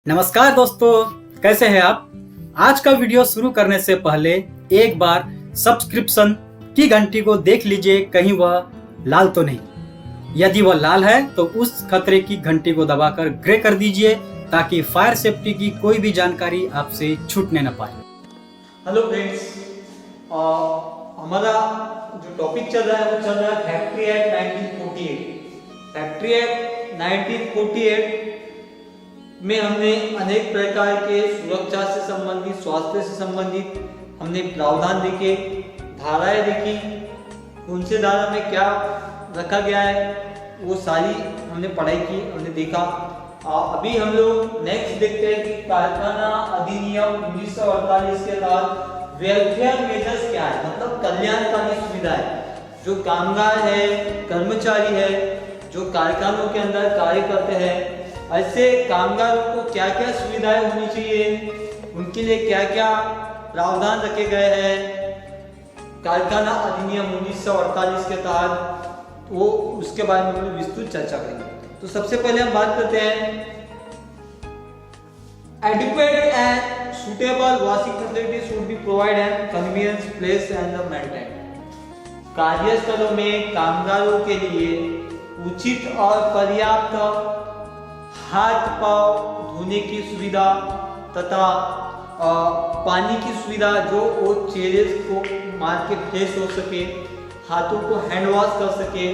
नमस्कार दोस्तों, कैसे हैं आप। आज का वीडियो शुरू करने से पहले एक बार सब्सक्रिप्शन की घंटी को देख लीजिए, कहीं वह लाल तो नहीं। यदि वह लाल है तो उस खतरे की घंटी को दबाकर ग्रे कर दीजिए ताकि फायर सेफ्टी की कोई भी जानकारी आपसे छूटने न पाए। हेलो फ्रेंड्स, हमारा जो टॉपिक चल रहा है वो चल रहा है फैक्ट्री एक्ट 1948। फैक्ट्री एक्ट 1948 में हमने अनेक प्रकार के सुरक्षा से संबंधित, स्वास्थ्य से संबंधित हमने प्रावधान देखे, धाराएं देखी, कौन से धारा में क्या रखा गया है वो सारी हमने पढ़ाई की, हमने देखा। अभी हम लोग नेक्स्ट देखते हैं कि कारखाना अधिनियम 1948 के तहत वेलफेयर मेजर्स क्या है, मतलब कल्याणकारी सुविधाएं। जो कामगार है, कर्मचारी है, जो कारखानों के अंदर कार्य करते हैं, ऐसे कामगारों को क्या क्या सुविधाएं होनी चाहिए, उनके लिए क्या क्या प्रावधान रखे गए हैं कारखाना अधिनियम 1948 के तहत, वो उसके बारे में हम विस्तृत चर्चा करेंगे। तो सबसे पहले हम बात करते हैं adequate and suitable washing facilities should be provided and convenience place and maintained। कार्यस्थलों में कामगारों के लिए उचित और पर्याप्त हाथ पांव धोने की सुविधा तथा पानी की सुविधा, जो वो चेहरे को मार के फ्रेश हो सके, हाथों को हैंड वॉश कर सके,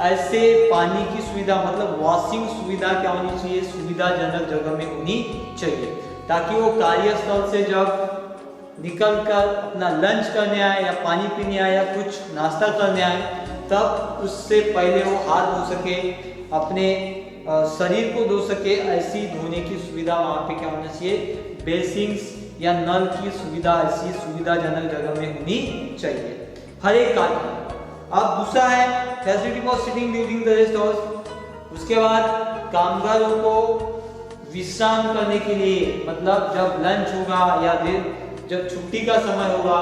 ऐसे पानी की सुविधा मतलब वॉशिंग सुविधा क्या होनी चाहिए, सुविधाजनक जगह में होनी चाहिए, ताकि वो कार्यस्थल से जब निकल कर अपना लंच करने आए या पानी पीने आए या कुछ नाश्ता करने आए, तब उससे पहले वो हाथ धो सके, अपने शरीर को धो सके। ऐसी धोने की सुविधा वहाँ पे क्या होना चाहिए, बेसिंग्स या नल की सुविधा ऐसी सुविधाजनक जगह में होनी चाहिए हर एक कारखाना। अब दूसरा है facility for sitting during the rest hours. उसके बाद कामगारों को विश्राम करने के लिए, मतलब जब लंच होगा या जब छुट्टी का समय होगा,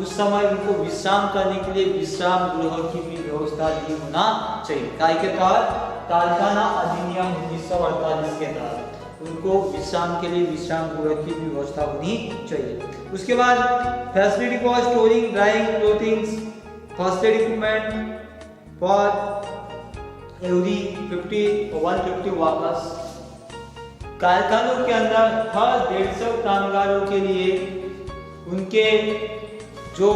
उस समय उनको विश्राम करने के लिए विश्राम गृह की भी व्यवस्था भी होना चाहिए। काय के तहत कारखाना अधिनियम 1948 के तहत उनको विश्राम के लिए विश्राम गृह की भी व्यवस्था होनी चाहिए। उसके बाद facility for storing drawing clothings, first aid equipment for every 150 workers. कारखानों के अंदर हर 150 कामगारों के लिए उनके जो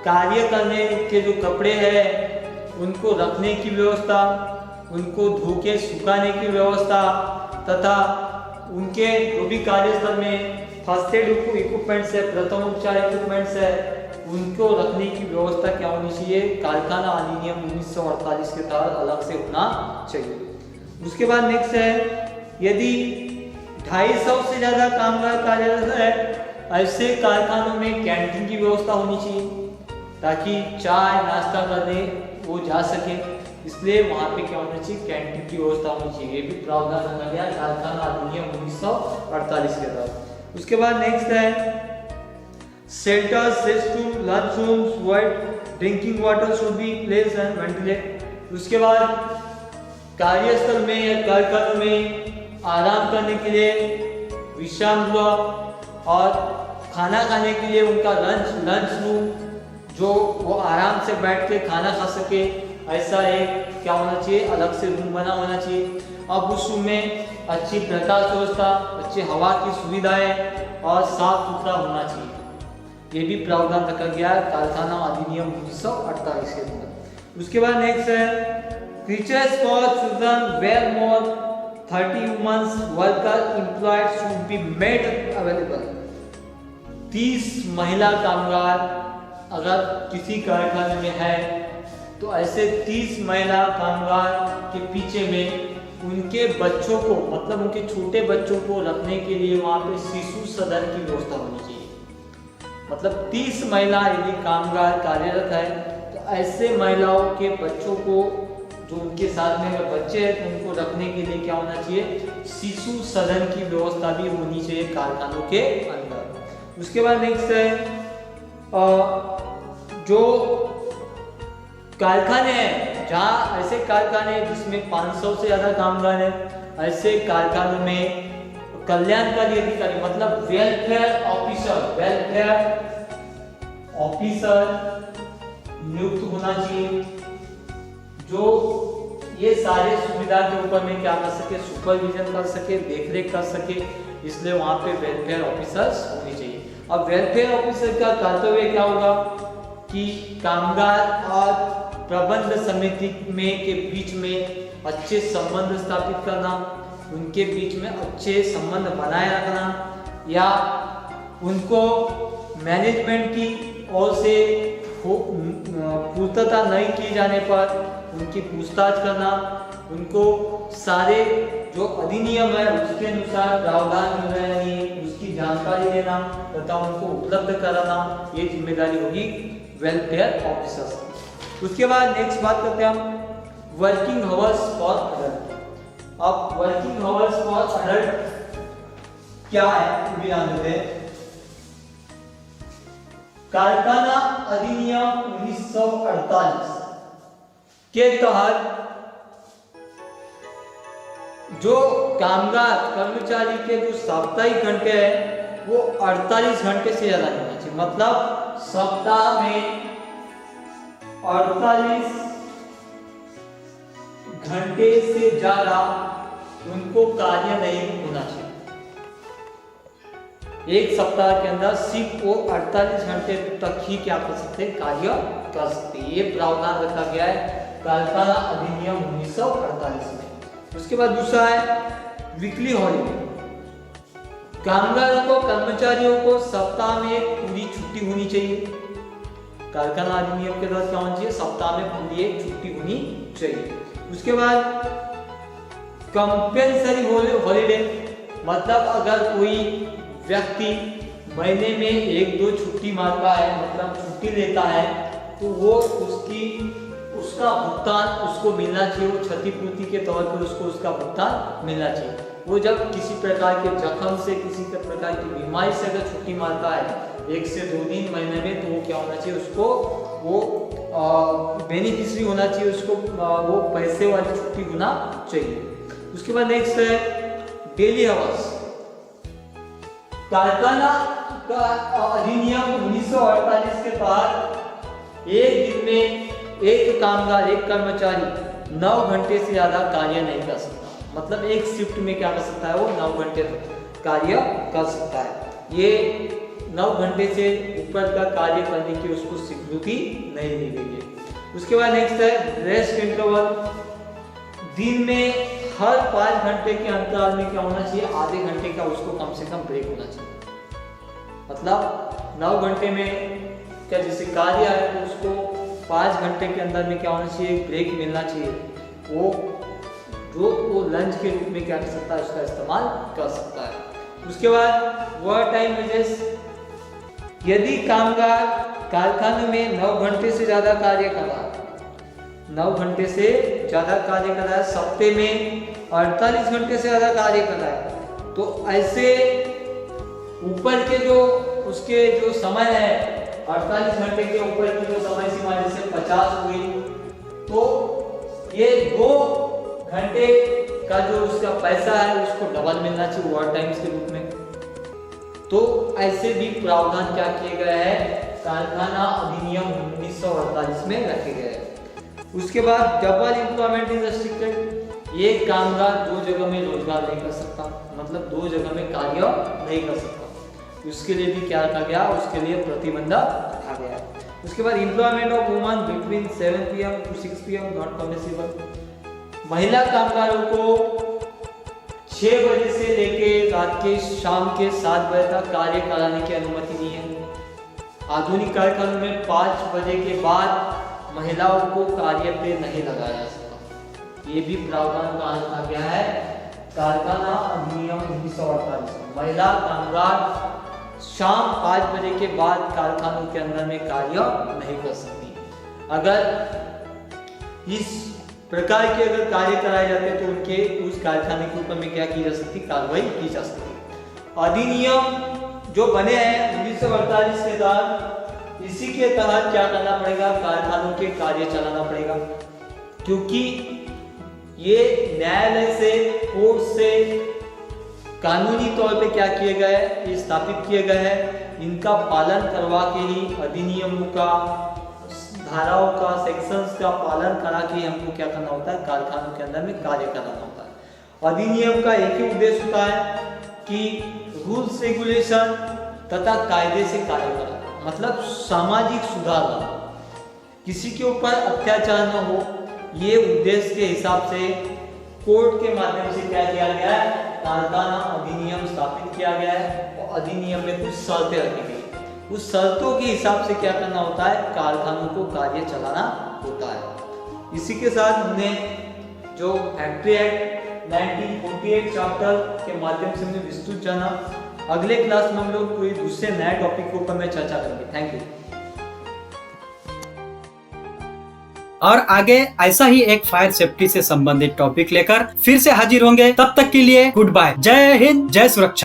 कार्य करने के जो कपड़े हैं उनको रखने की व्यवस्था, उनको धो के सुखाने की व्यवस्था तथा उनके जो भी कार्यस्थल में फर्स्ट एड इक्विपमेंट्स है, प्रथम उपचार इक्विपमेंट्स है, उनको रखने की व्यवस्था क्या होनी चाहिए, कारखाना अधिनियम 1948 के तहत अलग से होना चाहिए। उसके बाद नेक्स्ट है, यदि 250 से ज्यादा कामगार कार्यरत है, ऐसे कारखानों में कैंटीन की व्यवस्था होनी चाहिए ताकि चाय नाश्ता करने वो जा सके, इसलिए वहाँ पे क्या होना चाहिए, कैंटीन की व्यवस्था होनी चाहिए। ये भी प्रावधान रखा गया कारखाना अधिनियम 1948 के तहत। उसके बाद नेक्स्ट है shelters, restroom, lunch rooms, white drinking water should be place and ventilate. उसके बाद कार्यस्थल में या कारखानों में आराम करने के लिए विश्राम गृह और खाना खाने के लिए उनका लंच रूम, जो वो आराम से बैठ के खाना खा सके, ऐसा एक क्या होना चाहिए, अलग से रूम बना होना चाहिए। अब उस रूम में अच्छी प्रकाश व्यवस्था, अच्छी हवा की सुविधाएं और साफ सुथरा होना चाहिए। ये भी प्रावधान रखा गया है कारखाना अधिनियम 1948 के तहत। उसके बाद नेक्स्ट है creches for children where more 30 womens worker employed should be made available. 30 महिला कामगार अगर किसी कारखाने में है तो ऐसे 30 महिला कामगार के पीछे में उनके बच्चों को, मतलब उनके छोटे बच्चों को रखने के लिए वहाँ पे शिशु सदन की व्यवस्था होनी चाहिए। मतलब 30 महिला यदि कामगार कार्यरत है तो ऐसे महिलाओं के बच्चों को, जो उनके साथ में बच्चे हैं, तो उनको रखने के लिए क्या होना चाहिए, शिशु सदन की व्यवस्था भी होनी चाहिए कारखानों के अंदर। उसके बाद नेक्स्ट है जो कारखाने हैं, जहाँ ऐसे कारखाने जिसमें 500 से ज़्यादा कामगार हैं, ऐसे कारखानों में कल्याणकारी अधिकारी मतलब वेलफेयर ऑफिसर नियुक्त होना चाहिए, जो ये सारे सुविधा के ऊपर में क्या कर सके, सुपरविजन कर सके, देखरेख कर सके, इसलिए वहां पे वेलफेयर ऑफिसर्स होनी चाहिए। अब वेलफेयर ऑफिसर का कर्तव्य क्या होगा कि कामगार और प्रबंध समिति में के बीच में अच्छे संबंध स्थापित करना, उनके बीच में अच्छे संबंध बनाए रखना, या उनको मैनेजमेंट की ओर से पूर्तता नहीं की जाने पर उनकी पूछताछ करना, उनको सारे जो अधिनियम है उसके अनुसार प्रावधान मिल रहे हैं उसकी जानकारी देना तथा उनको उपलब्ध कराना, ये जिम्मेदारी होगी वेलफेयर ऑफिसर्स की। उसके बाद नेक्स्ट बात करते हैं हम वर्किंग आवर्स फॉर अडल्ट। अब वर्किंग आवर्स फॉर अडल्ट क्या है, ध्यान देते हैं। कारखाना अधिनियम 1948 के तहत जो कामगार कर्मचारी के जो साप्ताहिक घंटे हैं वो 48 घंटे से ज्यादा नहीं होना चाहिए। मतलब सप्ताह में 48 घंटे से ज्यादा उनको कार्य नहीं होना चाहिए। एक सप्ताह के अंदर सिर्फ वो 48 घंटे तक ही क्या कर सकते हैं, कार्य कर सकते हैं। ये प्रावधान रखा गया है कारखाना अधिनियम 1948 में। उसके बाद दूसरा है वीकली हॉलीडे। कामगारों को, कर्मचारियों को सप्ताह में पूरी छुट्टी होनी चाहिए। कारखाना अधिनियम के तहत क्या होना चाहिए, सप्ताह में पूरी एक छुट्टी होनी चाहिए। उसके बाद कंपेंसरी हॉलीडे, मतलब अगर कोई व्यक्ति महीने में 1-2 छुट्टी मारता है, मतलब छुट्टी लेता है, तो वो उसका भुगतान उसको मिलना चाहिए। वो क्षतिपूर्ति के तौर पर उसको उसका भुगतान मिलना चाहिए। वो जब किसी प्रकार के जख्म से, किसी प्रकार की बीमारी से अगर छुट्टी मारता है 1 से 2 दिन महीने में, तो वो क्या होना चाहिए, उसको वो बेनिफिशियरी होना चाहिए, उसको वो पैसे वाली छुट्टी होना चाहिए। उसके बाद नेक्स्ट है डेली आवर्स। कारखाना का अधिनियम 1948 के तहत एक दिन में एक कामगार, एक कर्मचारी 9 घंटे से ज्यादा कार्य नहीं कर सकता। मतलब एक शिफ्ट में क्या कर सकता है, वो 9 घंटे तक कार्य कर सकता है। ये 9 घंटे से ऊपर का कार्य करने की उसको स्वीकृति नहीं दी गई है। उसके बाद नेक्स्ट है रेस्ट इंटरवल। दिन में हर 5 घंटे के अंतराल में क्या होना चाहिए, आधे घंटे का उसको कम से कम ब्रेक होना चाहिए। मतलब 9 घंटे में क्या जैसे कार्य है तो उसको 5 घंटे के अंदर में क्या होना चाहिए, ब्रेक मिलना चाहिए। वो लंच के रूप में क्या कर सकता है, उसका इस्तेमाल कर सकता है। उसके बाद वर्क टाइम वेजेस। यदि कामगार कारखाने में 9 घंटे से ज्यादा कार्य कर रहा है, 9 घंटे से ज्यादा कार्य कर रहा है, सप्ते में 48 घंटे से ज्यादा कार्य कर रहा है, तो ऐसे ऊपर के जो उसके जो समय है 48 घंटे के ऊपर की जो समय सीमा जैसे 50 हुई, तो ये 2 घंटे का जो उसका पैसा है उसको डबल मिलना चाहिए ओवर टाइम्स के रूप में। तो ऐसे भी प्रावधान क्या किए गए हैं, कारखाना अधिनियम 1948 में रखे गए हैं। उसके बाद डबल एम्प्लॉयमेंट इज रेस्ट्रिक्टेड। ये कामगार 2 जगह में रोजगार नहीं कर सकता, मतलब 2 जगह में कार्य नहीं कर सकता। उसके लिए भी क्या रखा गया, उसके लिए प्रतिबंध रखा गया। उसके बाद employment of woman between 7 PM to 6 PM not permissible. महिला कामगारों को 6 बजे से लेके रात के शाम के 7 बजे तक कार्य कराने की अनुमति नहीं है। आधुनिक कारखानों में 5 बजे के बाद महिलाओं को कार्य पे नहीं लगाया जा सकता। ये भी प्रावधान कहाँ रखा गया है, कारखाना अधिनियम 1948। महिला कामगार शाम 5 बजे के बाद कारखानों के अंदर में कार्य नहीं कर सकती। अगर इस प्रकार के अगर कार्य कराए जाते तो उनके उस कारखाने के ऊपर में क्या की जा सकती, कार्रवाई की जा सकती। अधिनियम जो बने हैं 1948 के तहत, इसी के तहत क्या करना पड़ेगा, कारखानों के कार्य चलाना पड़ेगा, क्योंकि ये न्यायालय से, कोर्ट से कानूनी तौर पे क्या किए गए, ये स्थापित किए गए हैं, इनका पालन करवा के ही अधिनियमों का, धाराओं का, सेक्शंस का पालन करा के हमको क्या करना होता है, कारखानों के अंदर में कार्य कराना होता है। अधिनियम का एक ही उद्देश्य होता है कि रूल्स रेगुलेशन तथा कायदे से कार्य करना, मतलब सामाजिक सुधार लाना, किसी के ऊपर अत्याचार न हो, ये उद्देश्य के हिसाब से कोर्ट के माध्यम से क्या किया गया है, कारखाना अधिनियम स्थापित किया गया है और अधिनियम में कुछ शर्तें रखी गई। उस शर्तों के हिसाब से क्या करना होता है, कारखानों को कार्य चलाना होता है। इसी के साथ हमने जो फैक्ट्री एक्ट 1948 चैप्टर के माध्यम से हमने विस्तृत जाना। अगले क्लास में हम लोग कोई दूसरे नए टॉपिक के ऊपर में चर्चा करेंगे। Thank you. और आगे ऐसा ही एक फायर सेफ्टी से संबंधित टॉपिक लेकर फिर से हाजिर होंगे। तब तक के लिए गुड बाय। जय हिंद, जय सुरक्षा।